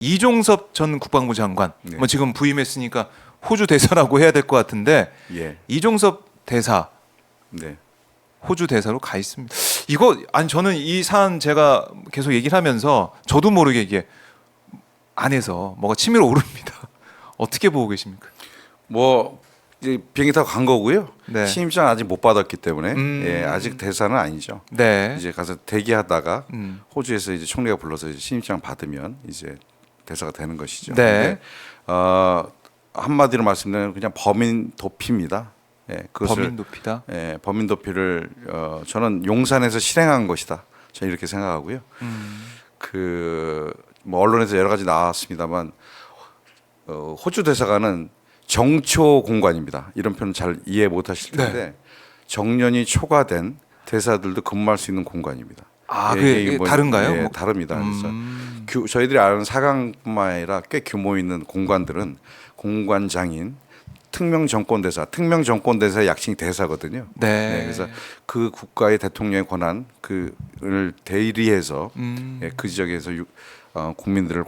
이종섭 전 국방부 장관, 네. 뭐 지금 부임했으니까 호주 대사라고 해야 될 것 같은데 예. 이종섭 대사 네. 호주 대사로 가 있습니다. 이거 아니 저는 이 사안 제가 계속 얘기를 하면서 저도 모르게 이게 안에서 뭐가 치밀어 오릅니다. 어떻게 보고 계십니까? 뭐 이제 비행기 타고 간 거고요. 네. 신임장 아직 못 받았기 때문에 음. 아직 대사는 아니죠. 네. 이제 가서 대기하다가 음. 호주에서 이제 총리가 불러서 이제 신임장 받으면 이제 대사가 되는 것이죠. 네. 근데, 한마디로 말씀드리면 그냥 범인 도피입니다. 예, 그것을 범인 높이다. 범인 도피를 저는 용산에서 실행한 것이다. 저는 이렇게 생각하고요. 뭐 언론에서 여러 가지 나왔습니다만 호주 대사관은 정초 공관입니다. 이런 표현 잘 이해 못하실 텐데 네. 정년이 초과된 대사들도 근무할 수 있는 공간입니다. 아, 이게 그게 다른가요? 예, 뭐- 다릅니다. 그래서 저희들이 아는 사강뿐만 아니라 꽤 규모 있는 공관들은 공관장인 특명 정권대사, 특명 정권대사의 약칭이 대사거든요. 네. 그래서 그 국가의 대통령의 권한 그를 대리해서 그 지역에서 국민들을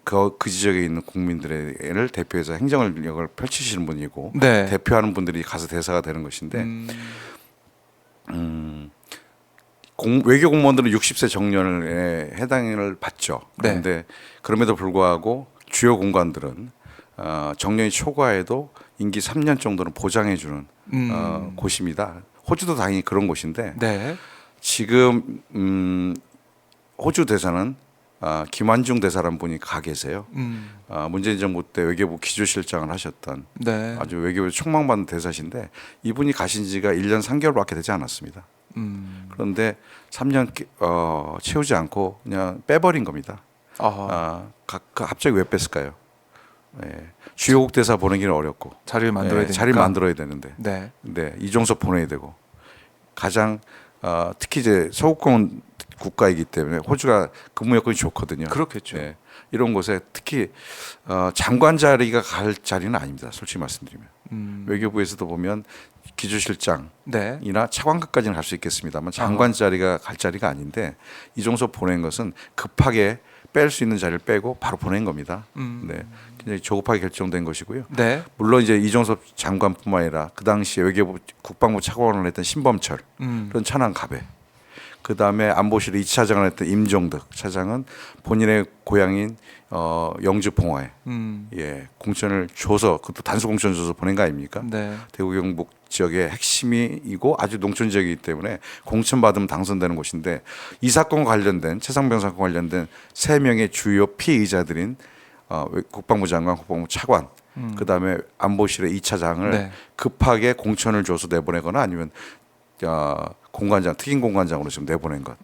그 지역에 있는 국민들을 대표해서 행정력을 펼치시는 분이고 네. 대표하는 분들이 가서 대사가 되는 것인데 외교 공무원들은 60세 정년에 해당을 받죠. 그런데 그럼에도 불구하고 주요 공관들은 정년이 초과해도 임기 3년 정도는 보장해주는 곳입니다. 호주도 당연히 그런 곳인데 네. 지금 호주 대사는 김완중 대사라는 분이 가 계세요. 문재인 정부 때 외교부 기조실장을 하셨던 네. 아주 외교부 촉망받는 대사신데 이분이 가신 지가 1년 3개월밖에 되지 않았습니다. 그런데 3년 채우지 않고 그냥 빼버린 겁니다. 갑자기 왜 뺐을까요? 주요국 대사 보내기는 어렵고 자리를 만들어야 되니까. 자리를 만들어야 되는데 네. 이종섭 보내야 되고 가장 특히 이제 서구권 국가이기 때문에 호주가 근무 여건이 좋거든요. 그렇겠죠. 이런 곳에 특히 장관 자리가 갈 자리는 아닙니다. 솔직히 말씀드리면 외교부에서도 보면 기조실장이나 네. 차관급까지는 갈 수 있겠습니다만 장관 자리가 갈 자리가 아닌데 이종섭 보낸 것은 급하게 뺄 수 있는 자리를 빼고 바로 보낸 겁니다. 굉장히 조급하게 결정된 것이고요. 네. 물론 이제 이종섭 장관뿐만 아니라 그 당시에 외교부 국방부 차관을 했던 신범철 그런 천안갑에 그 다음에 안보실의 2차장을 했던 임종덕 차장은 본인의 고향인 영주 봉화에 공천을 줘서 그것도 단수 공천 줘서 보낸 거 아닙니까? 네. 대구 경북 지역의 핵심이고 아주 농촌 지역이기 때문에 공천 받으면 당선되는 곳인데 이 사건과 관련된 최상병 사건 관련된 3명의 주요 피의자들인 국방부 장관, 국방부 차관, 그 다음에 안보실의 2차장을 급하게 공천을 줘서 내보내거나 아니면 공관장, 특임 공관장으로 지금 내보낸 것.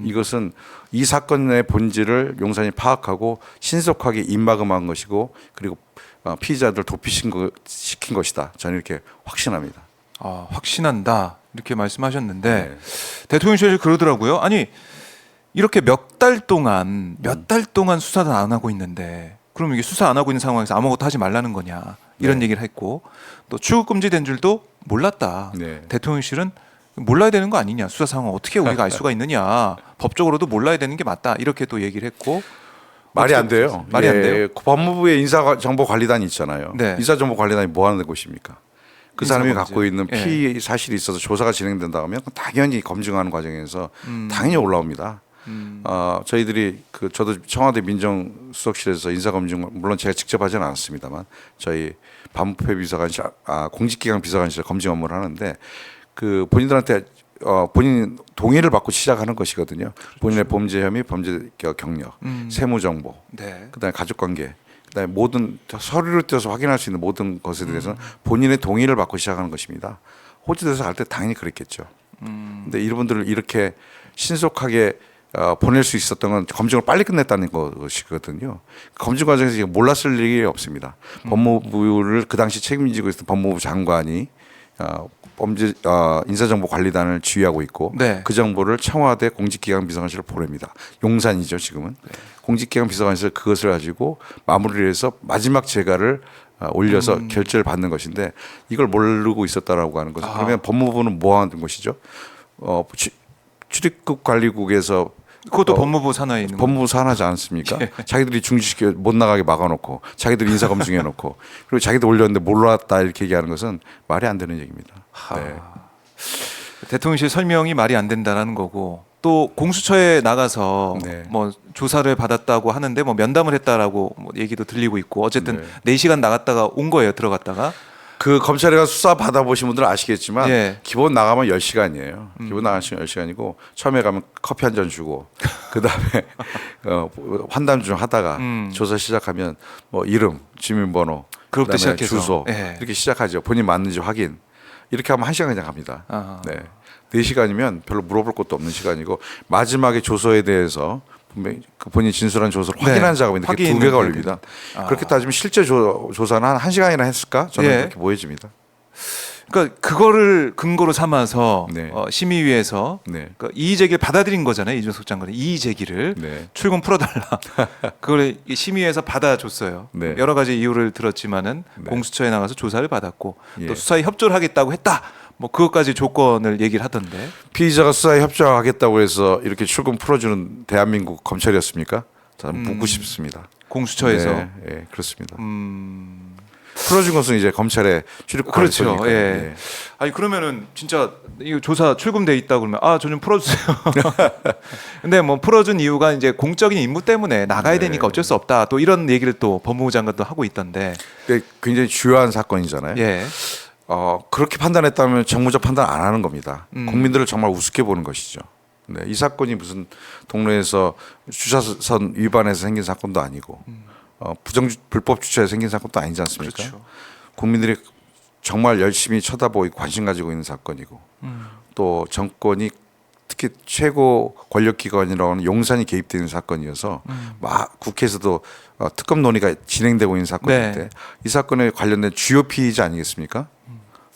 이것은 이 사건의 본질을 용산이 파악하고 신속하게 입막음한 것이고 그리고 피의자들 도피시킨 것이다. 저는 이렇게 확신합니다. 확신한다 이렇게 말씀하셨는데 대통령실이 그러더라고요. 아니 이렇게 몇 달 동안 수사도 안 하고 있는데 그럼 이게 수사 안 하고 있는 상황에서 아무것도 하지 말라는 거냐 이런 얘기를 했고 또 출국 금지된 줄도 몰랐다. 대통령실은 몰라야 되는 거 아니냐 수사 상황 어떻게 우리가 알 수가 있느냐 법적으로도 몰라야 되는 게 맞다 이렇게 또 얘기를 했고 말이 안 돼요. 말이 안 돼요. 법무부의 인사정보관리단이 있잖아요. 네. 인사정보관리단이 뭐 하는 곳입니까? 그 사람이 인사검증. 갖고 있는 피 사실이 있어서 조사가 진행된다 하면 당연히 검증하는 과정에서 당연히 올라옵니다. 저희들이 저도 청와대 민정수석실에서 인사검증 물론 제가 직접 하지는 않았습니다만 저희 반부패 비서관실, 공직기강 비서관실 검증 업무를 하는데 본인들한테 본인 동의를 받고 시작하는 것이거든요. 본인의 범죄 혐의, 범죄 경력, 세무 정보, 그다음에 가족관계, 그다음에 모든 서류를 떼서 확인할 수 있는 모든 것에 대해서는 본인의 동의를 받고 시작하는 것입니다. 호주에서 갈 때 당연히 그랬겠죠. 근데 이분들을 이렇게 신속하게 보낼 수 있었던 건 검증을 빨리 끝냈다는 것이거든요. 검증 과정에서 이게 몰랐을 일이 없습니다. 법무부를 그 당시 책임지고 있었던 법무부 장관이 인사정보관리단을 지휘하고 있고 그 정보를 청와대 공직기강 비서관실로 보냅니다. 용산이죠 지금은. 공직기강 비서관실 그것을 가지고 마무리를 해서 마지막 재가를 올려서 결재를 받는 것인데 이걸 모르고 있었다라고 하는 것은 그러면 법무부는 뭐 하는 것이죠? 출입국 관리국에서 그것도 법무부 산하에 있는 법무부 산하지 않습니까? 자기들이 중지시켜 못 나가게 막아놓고 자기들이 인사 검증해놓고 그리고 자기들 올렸는데 몰랐다 이렇게 얘기하는 것은 말이 안 되는 얘기입니다. 네. 대통령실 설명이 말이 안 된다라는 거고 또 공수처에 나가서 네. 뭐 조사를 받았다고 하는데 뭐 면담을 했다라고 뭐 얘기도 들리고 있고 어쨌든 네. 4시간 나갔다가 온 거예요. 들어갔다가. 그 검찰에 가서 수사 받아보신 분들은 아시겠지만 예. 기본 나가면 10시간이에요. 기본 나가면 10시간이고 처음에 가면 커피 한 잔 주고 그다음에 환담 좀 하다가 조사 시작하면 뭐 이름, 주민번호, 그것부터 그다음에 시작해서. 주소 예. 이렇게 시작하죠. 본인 맞는지 확인. 이렇게 하면 1시간 그냥 갑니다. 아하. 네. 4시간이면 별로 물어볼 것도 없는 시간이고 마지막에 조서에 대해서 분명히 그 본인 진술한 조서를 네. 확인하는 작업인데 그게 확인은 2개가 해야 걸립니다. 아. 그렇게 따지면 실제 조사는 한 1시간이나 했을까? 저는 예. 그렇게 보여집니다. 그러니까 그거를 근거로 삼아서 네. 심의위에서 네. 그 이의 제기를 받아들인 거잖아요. 이준석 장관의 이의 제기를 네. 출금 풀어달라. 그걸 이 심의위에서 받아줬어요. 네. 여러 가지 이유를 들었지만은 네. 공수처에 나가서 조사를 받았고 예. 또 수사에 협조를 하겠다고 했다. 뭐 그것까지 조건을 얘기를 하던데. 피의자가 수사에 협조하겠다고 해서 이렇게 출금 풀어주는 대한민국 검찰이었습니까? 저는 묻고 싶습니다. 공수처에서. 네, 예, 그렇습니다. 풀어준 것은 이제 검찰의 출입 그렇죠. 권한이니까요. 예. 아니 그러면은 진짜 이 조사 출금돼 있다 그러면 저 좀 풀어주세요. 근데 뭐 풀어준 이유가 이제 공적인 임무 때문에 나가야 네. 되니까 어쩔 수 없다. 또 이런 얘기를 또 법무부 장관도 하고 있던데. 그게 굉장히 주요한 사건이잖아요. 예. 그렇게 판단했다면 정무적 판단 안 하는 겁니다. 국민들을 정말 우습게 보는 것이죠. 네, 이 사건이 무슨 동네에서 주차선 위반해서 생긴 사건도 아니고 불법 주차에 생긴 사건도 아니지 않습니까? 그렇죠. 국민들이 정말 열심히 쳐다보고 관심 가지고 있는 사건이고 또 정권이 특히 최고 권력기관이라고 하는 용산이 개입되는 사건이어서 막 국회에서도 특검 논의가 진행되고 있는 사건인데 네. 이 사건에 관련된 주요 피의자 아니겠습니까?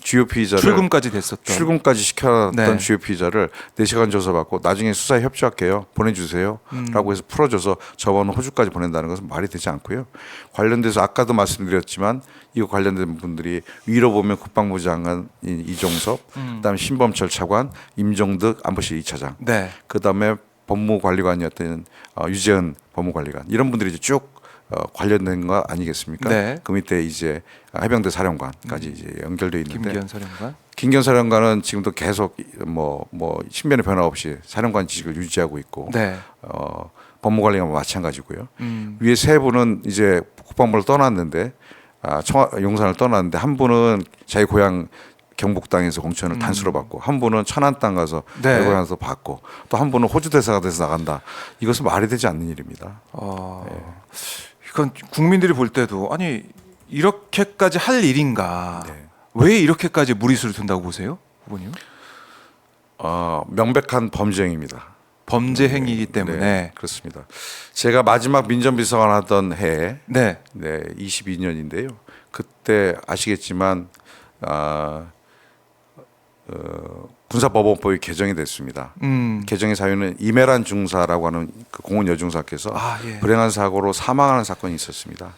주요 피의자를 출금까지 됐었던. 출금까지 시켜놨던 네. 주요 피의자를 4시간 조사받고 나중에 수사에 협조할게요. 보내주세요. 라고 해서 풀어줘서 저번 호주까지 보낸다는 것은 말이 되지 않고요. 관련돼서 아까도 말씀드렸지만 이거 관련된 분들이 위로 보면 국방부 장관 이종섭, 그다음에 신범철 차관, 임종득 안보실 2차장, 네. 그다음에 법무관리관이었던 유재은 법무관리관 이런 분들이 이제 쭉 관련된 거 아니겠습니까? 네. 그 밑에 이제 해병대 사령관까지 이제 연결돼 있는데 김기현 사령관. 김기현 사령관은 지금도 계속 뭐 신변의 변화 없이 사령관 직을 유지하고 있고 네. 법무관리관 마찬가지고요. 음. 위에 세 분은 이제 국방부를 떠났는데 용산을 떠났는데 한 분은 자기 고향 경북 땅에서 공천을 단수로 받고 한 분은 천안 땅 가서 네. 외고향에서 받고 또 한 분은 호주 대사가 돼서 나간다. 이것은 말이 되지 않는 일입니다. 이건 국민들이 볼 때도 아니 이렇게까지 할 일인가? 네. 왜 이렇게까지 무리수를 둔다고 보세요, 후보님? 명백한 범죄 행위입니다. 범죄 행위이기 때문에. 네, 그렇습니다. 제가 마지막 민정비서관 하던 해에 네. 22년인데요. 그때 아시겠지만 군사법원법이 개정이 됐습니다. 개정의 사유는 이메란 중사라고 하는 그 공원 여중사께서 예. 불행한 사고로 사망하는 사건이 있었습니다.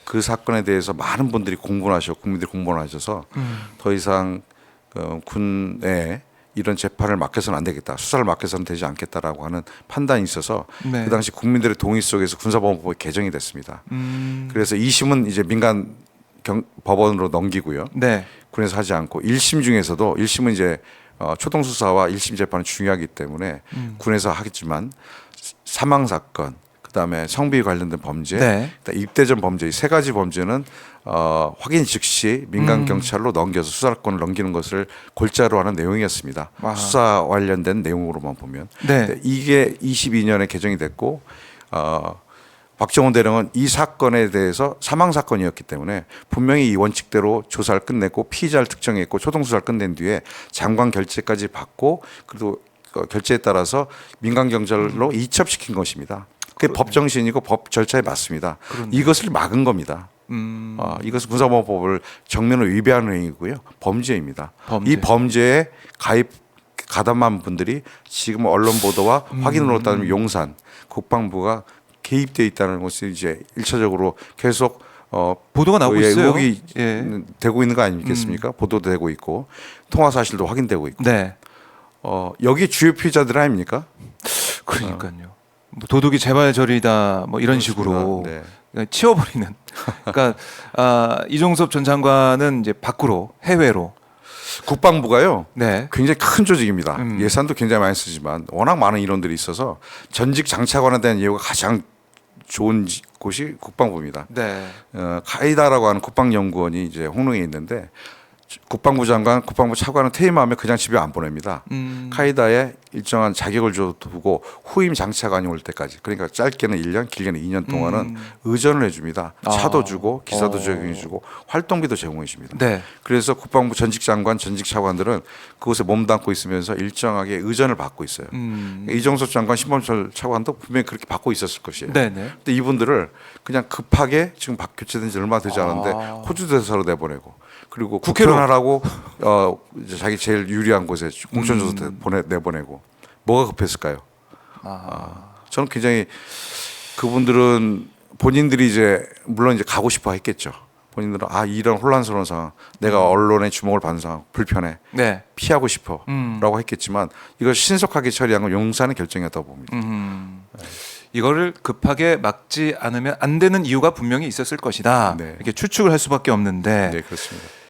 그 사건에 대해서 많은 분들이 공분하셨고 국민들이 공분하셔서 더 이상 군에 이런 재판을 맡겨서는 안 되겠다. 수사를 맡겨서는 되지 않겠다라고 하는 판단이 있어서 네. 그 당시 국민들의 동의 속에서 군사법원법이 개정이 됐습니다. 그래서 2심은 이제 민간 법원으로 넘기고요. 네. 군에서 하지 않고 1심 중에서도 1심은 이제 초동 수사와 1심 재판은 중요하기 때문에 군에서 하겠지만 사망 사건, 그다음에 성비 관련된 범죄, 네. 그다음에 입대 전 범죄 이 세 가지 범죄는 확인 즉시 민간 경찰로 넘겨서 수사권을 넘기는 것을 골자로 하는 내용이었습니다. 아. 수사 관련된 내용으로만 보면 네. 근데 이게 22년에 개정이 됐고 박정훈 대령은 이 사건에 대해서 사망 사건이었기 때문에 분명히 이 원칙대로 조사를 끝냈고 피의자를 특정했고 초동 수사를 끝낸 뒤에 장관 결재까지 받고 그리고 결재에 따라서 민간 경찰로 이첩시킨 것입니다. 그게 법 정신이고 법 절차에 맞습니다. 그렇네요. 이것을 막은 겁니다. 이것은 군사법원법을 정면으로 위배하는 행위고요. 범죄입니다. 범죄. 이 범죄에 가담한 분들이 지금 언론 보도와 확인으로 따르면 용산 국방부가 개입돼 있다는 것이 이제 1차적으로 계속 보도가 나오고 있어요. 의혹이 예. 되고 있는 거 아니겠습니까? 보도도 되고 있고 통화 사실도 확인되고 있고. 네. 여기 주요 피의자들 아닙니까? 그러니까요. 뭐 도둑이 재발절이다 뭐 이런 식으로 네. 그냥 치워버리는. 그러니까 이종섭 전 장관은 이제 밖으로 해외로. 국방부가요. 네. 굉장히 큰 조직입니다. 음. 예산도 굉장히 많이 쓰지만 워낙 많은 인원들이 있어서 전직 장차관에 대한 예우가 가장 좋은 곳이 국방부입니다. 네. 카이다라고 하는 국방연구원이 이제 홍릉에 있는데 국방부 장관, 국방부 차관은 퇴임하면 그냥 집에 안 보냅니다. 카이다에 일정한 자격을 두고 후임 장차관이 올 때까지, 그러니까 짧게는 1년, 길게는 2년 동안은 의전을 해줍니다. 차도 주고 기사도 제공해주고 활동비도 제공해줍니다. 네. 그래서 국방부 전직 장관, 전직 차관들은 그곳에 몸담고 있으면서 일정하게 의전을 받고 있어요. 이종섭 장관, 신범철 차관도 분명히 그렇게 받고 있었을 것이에요. 네네. 근데 이분들을 그냥 급하게 지금 교체된 지 얼마 되지 않았는데 호주 대사로 내보내고, 그리고 국회로 국회의원하라고 이제 자기 제일 유리한 곳에 공천줘서 내보내고, 뭐가 급했을까요? 저는 굉장히 그분들은 본인들이 이제 물론 이제 가고 싶어 했겠죠. 본인들은 이런 혼란스러운 상황, 내가 언론의 주목을 받는 상황 불편해, 네. 피하고 싶어라고 했겠지만 이걸 신속하게 처리한 건 용산의 결정이었다고 봅니다. 이거를 급하게 막지 않으면 안 되는 이유가 분명히 있었을 것이다. 네. 이렇게 추측을 할 수밖에 없는데 네, 그렇습니다.